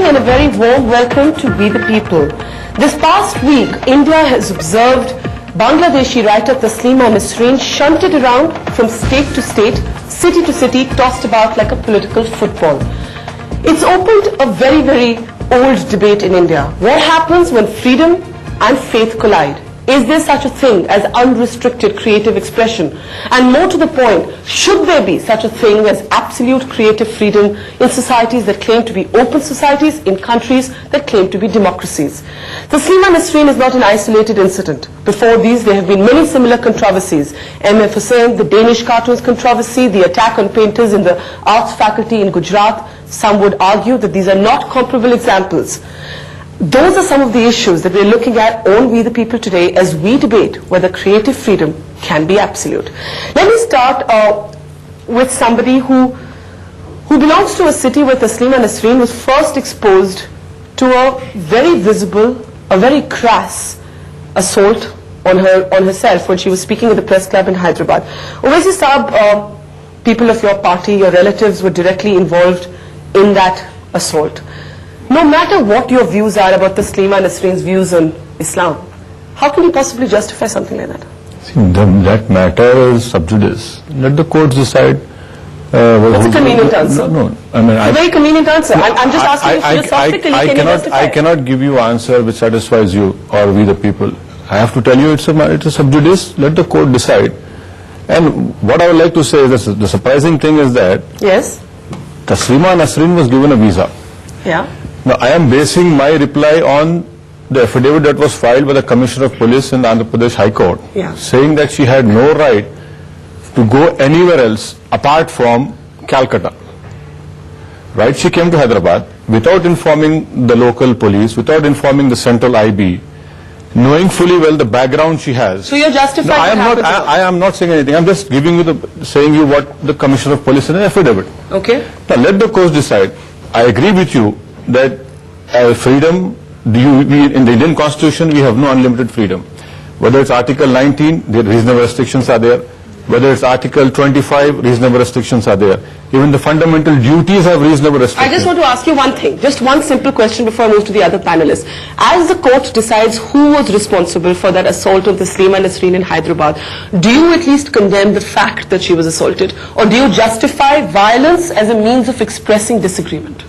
And a very warm welcome to We the People. This past week, India has observed Bangladeshi writer Taslima Nasreen shunted around from state to state, city to city, tossed about like a political football. It's opened a very, very old debate in India. What happens when freedom and faith collide? Is there such a thing as unrestricted creative expression? And more to the point, should there be such a thing as absolute creative freedom in societies that claim to be open societies, in countries that claim to be democracies? Taslima Nasreen is not an isolated incident. Before these, there have been many similar controversies. M.F. Hussain, the Danish cartoons controversy, the attack on painters in the arts faculty in Gujarat. Some would argue that these are not comparable examples. Those are some of the issues that we're looking at on We the People today as we debate whether creative freedom can be absolute. Let me start with somebody who belongs to a city where Taslima Nasreen was first exposed to a very visible, a very crass assault on herself when she was speaking at the press club in Hyderabad. Owaisi Saab, people of your party, your relatives were directly involved in that assault. No matter what your views are about Taslima Nasreen's views on Islam, how can you possibly justify something like that? See, that matter is sub judice. Let the courts decide. That's a convenient answer. No, I mean, a very convenient answer. I'm just asking you philosophically, can you justify? I cannot give you an answer which satisfies you or we the people. I have to tell you it's a sub judice. Let the court decide. And what I would like to say is the surprising thing is that yes, Taslima Nasreen was given a visa. Yeah. Now, I am basing my reply on the affidavit that was filed by the Commissioner of Police in the Andhra Pradesh High Court, saying that she had no right to go anywhere else apart from Calcutta. Right? She came to Hyderabad without informing the local police, without informing the central IB, knowing fully well the background she has. So you're justifying I am not saying anything. I'm just giving you saying you what the Commissioner of Police in an affidavit. Okay. Now, let the courts decide. I agree with you that freedom, in the Indian Constitution, we have no unlimited freedom. Whether it's Article 19, the reasonable restrictions are there. Whether it's Article 25, reasonable restrictions are there. Even the fundamental duties have reasonable restrictions. I just want to ask you one thing, just one simple question before I move to the other panelists. As the court decides who was responsible for that assault on Taslima Nasreen in Hyderabad, do you at least condemn the fact that she was assaulted? Or do you justify violence as a means of expressing disagreement?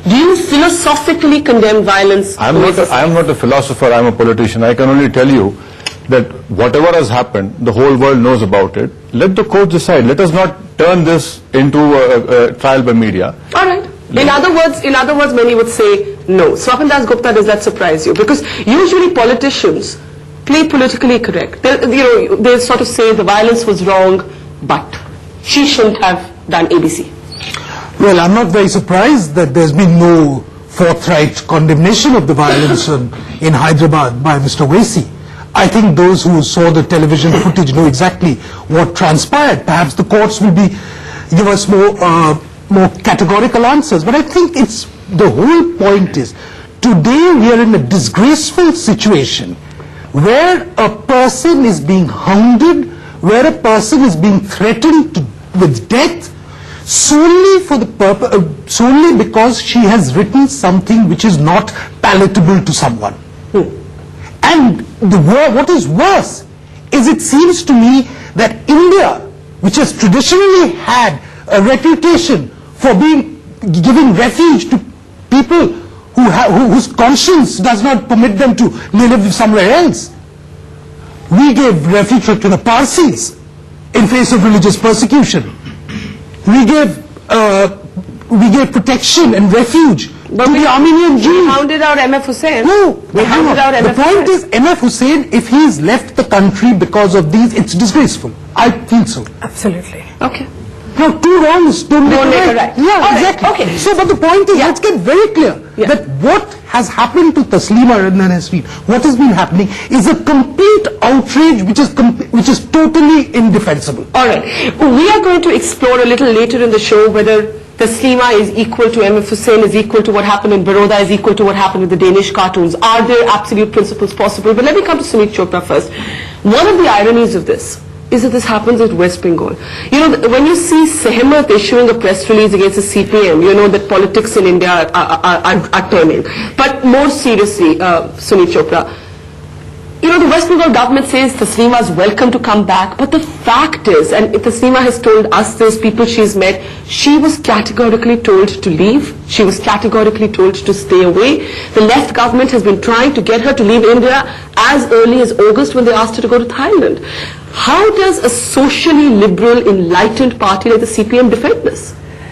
Do you philosophically condemn violence? I am not a philosopher, I am a politician. I can only tell you that whatever has happened, the whole world knows about it. Let the court decide. Let us not turn this into a trial by media. All right. In other words, many would say no. Swapan Das Gupta, does that surprise you? Because usually politicians play politically correct. They sort of say the violence was wrong, but she shouldn't have done ABC. Well, I'm not very surprised that there's been no forthright condemnation of the violence in Hyderabad by Mr. Owaisi. I think those who saw the television footage know exactly what transpired. Perhaps the courts will give us more categorical answers. But I think the whole point is, today we are in a disgraceful situation where a person is being hounded, where a person is being threatened with death, solely because she has written something which is not palatable to someone. And what is worse is, it seems to me that India, which has traditionally had a reputation for giving refuge to people whose conscience does not permit them to live somewhere else. We gave refuge to the Parsis in face of religious persecution. We gave protection and refuge to the Armenian Jews. We hounded out M.F. Hussain. No, the point is, M.F. Hussain, if he has left the country because of these, it's disgraceful. I think so. Absolutely. Okay. Now, two wrongs don't make a right. Yeah, All right, exactly. okay. So, but the point is, let's get very clear that what has happened to Taslima and Nasreen, what has been happening is a complete outrage which is totally indefensible. All right. We are going to explore a little later in the show whether Taslima is equal to MF Hussain, is equal to what happened in Baroda, is equal to what happened with the Danish cartoons. Are there absolute principles possible? But let me come to Sumit Chopra first. One of the ironies of this is that this happens at West Bengal. You know, when you see Sehmat issuing a press release against the CPM, you know that politics in India are turning. But more seriously, Sumit Chopra, you know, the West Bengal government says Taslima is welcome to come back, but the fact is, and Taslima has told us this, people she's met, she was categorically told to leave. She was categorically told to stay away. The left government has been trying to get her to leave India as early as August when they asked her to go to Thailand. How does a socially liberal, enlightened party like the CPM defend this?